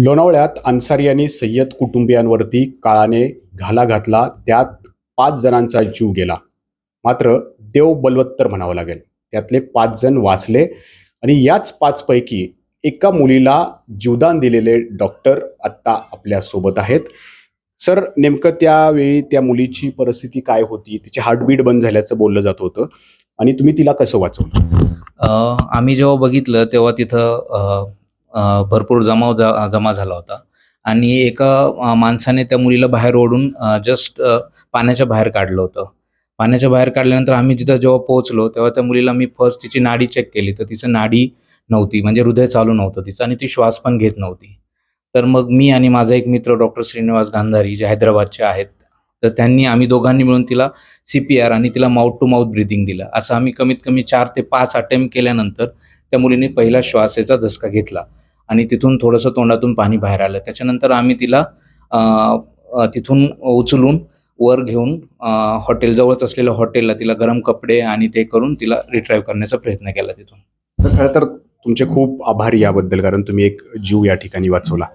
लोणावळ्यात अन्सारी यांनी सय्यद कुटुंबियांवरती काळाने घाला घातला. त्यात 5 जणांचा जीव गेला. मात्र देव बलवत्तर म्हणावं लागेल. त्यातले 5 जण वाचले आणि याच 5 पैकी एका मुलीला जीवदान दिलेले डॉक्टर आत्ता आपल्या सोबत आहेत. सर, नेमकं त्यावेळी त्या मुलीची परिस्थिती काय होती? तिची हार्टबीट बंद झाल्याचं बोललं जात होतं आणि तुम्ही तिला कसं वाचवलं? आम्ही जेव्हा बघितलं तेव्हा तिथं भरपूर जमा झाला होता आणि एका माणसाने त्या मुलीला बाहेर ओढून जस्ट पाण्याच्या बाहेर काढलं होतं. पाण्याच्या बाहेर काढल्यानंतर आम्ही तिथं जेव्हा पोहोचलो तेव्हा त्या मुलीला मी फर्स्ट तिची नाडी चेक केली, तर तिचं नाडी नव्हती, म्हणजे हृदय चालू नव्हतं तिचं आणि ती श्वास पण घेत नव्हती. तर मग मी आणि माझा एक मित्र डॉक्टर श्रीनिवास गांधारी, जे हैदराबादचे आहेत, तर आम्ही दोघांनी मिळून तिला CPR आणि तिला माउथ टू माउथ ब्रीथिंग दिलं. असं आम्ही कमीत कमी 4 ते 5 अटेम्प्ट केल्यानंतर त्या मुलीने पहिला श्वासाचा धसका घेतला आणि तिथून थोडंसं तोंडातून पाणी बाहेर आलं. त्याच्यानंतर आम्ही तिला तिथून उचलून वर घेऊन हॉटेलजवळच असलेल्या हॉटेलला तिला गरम कपडे आणि ते करून तिला रिट्राईव्ह करण्याचा प्रयत्न केला तिथून. तर खरं तर तुमचे खूप आभारी याबद्दल, कारण तुम्ही एक जीव या ठिकाणी वाचवला.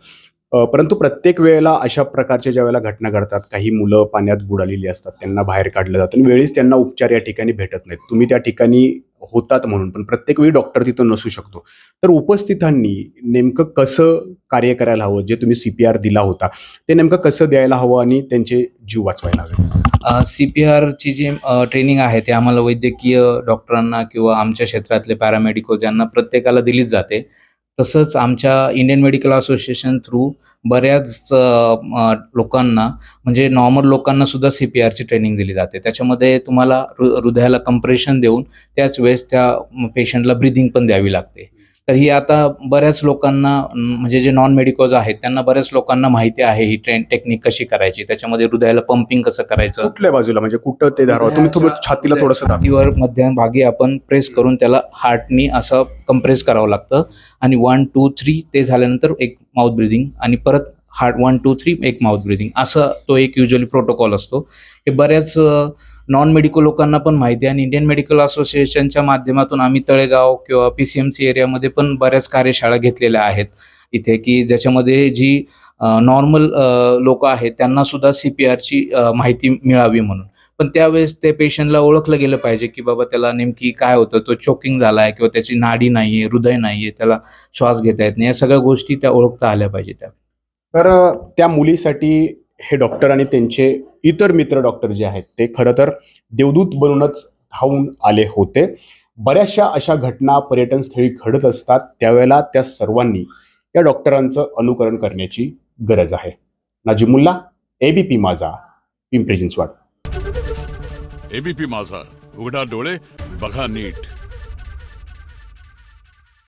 परंतु प्रत्येक वेळेला अशा प्रकारच्या ज्या वेळेला घटना घडतात, काही मुलं पाण्यात बुडालेली असतात, त्यांना बाहेर काढलं जातं आणि वेळीच त्यांना उपचार या ठिकाणी भेटत नाहीत. तुम्ही त्या ठिकाणी होतात म्हणून, पण प्रत्येक वेळी डॉक्टर तिथं नसू शकतो. तर उपस्थितांनी नेमकं कसं कार्य करायला हवं? जे तुम्ही CPR दिला होता ते नेमकं कसं द्यायला हवं आणि त्यांचे जीव वाचवायला हवे? CPRची जी ट्रेनिंग आहे ते आम्हाला वैद्यकीय डॉक्टरांना किंवा आमच्या क्षेत्रातले पॅरामेडिकल्स यांना प्रत्येकाला दिलीच जाते. तसंच आमच्या इंडियन मेडिकल असोसिएशन थ्रू बऱ्याच लोकांना, म्हणजे नॉर्मल लोकांना सुद्धा CPRची ट्रेनिंग दिली जाते. त्याच्यामध्ये तुम्हाला हृदयाला कंप्रेशन देऊन त्याच वेळेस त्या पेशंटला ब्रिथिंग पण द्यावी लागते. तर ही आता बऱ्याच लोकांना, म्हणजे जे नॉन मेडिकल्स आहेत त्यांना बऱ्याच लोकांना माहिती आहे ही टेक्निक कशी करायची. त्याच्यामध्ये हृदयाला पंपिंग कसं करायचं, कुठल्या बाजूला, म्हणजे कुठं ते धारवा, तुम्ही छातीला थोडंसं दाबा. छातीवर मध्यभागी आपण प्रेस करून त्याला हार्टनी असं कंप्रेस करावं लागतं आणि 1 2 3 ते झाल्यानंतर एक माउथ ब्रिदिंग आणि परत हार्ट 1 2 3 एक माउथ ब्रिदिंग, असं तो एक युजली प्रोटोकॉल असतो. हे बऱ्याच नॉन मेडिकल लोकांना पण माहिती आहे आणि इंडियन मेडिकल असोसिएशनच्या माध्यमातून आम्ही तळेगाव किंवा PCMC एरियामध्ये पण बऱ्याच कार्यशाळा घेतलेल्या आहेत इथे, की ज्याच्यामध्ये जी नॉर्मल लोक आहेत त्यांना सुद्धा CPRची माहिती मिळावी म्हणून. पण त्यावेळेस त्या पेशंटला ओळखलं गेलं पाहिजे की बाबा त्याला नेमकी काय होतं, तो चोकिंग झालाय किंवा त्याची नाडी नाहीये, हृदय नाहीये, त्याला श्वास घेता येत नाही, या सगळ्या गोष्टी त्या ओळखता आल्या पाहिजे त्या. तर त्या मुलीसाठी हे डॉक्टर आणि त्यांचे इतर मित्र डॉक्टर जे आहेत ते खरं तर देवदूत बनूनच धावून आले होते. बऱ्याचशा अशा घटना पर्यटन स्थळी घडत असतात, त्यावेळेला त्या सर्वांनी या डॉक्टरांचं अनुकरण करण्याची गरज आहे. नाजिमुल्ला, ABP माझा, पिंपरी चिंचवड. ABP माझा, उघडा डोळे बघा नीट.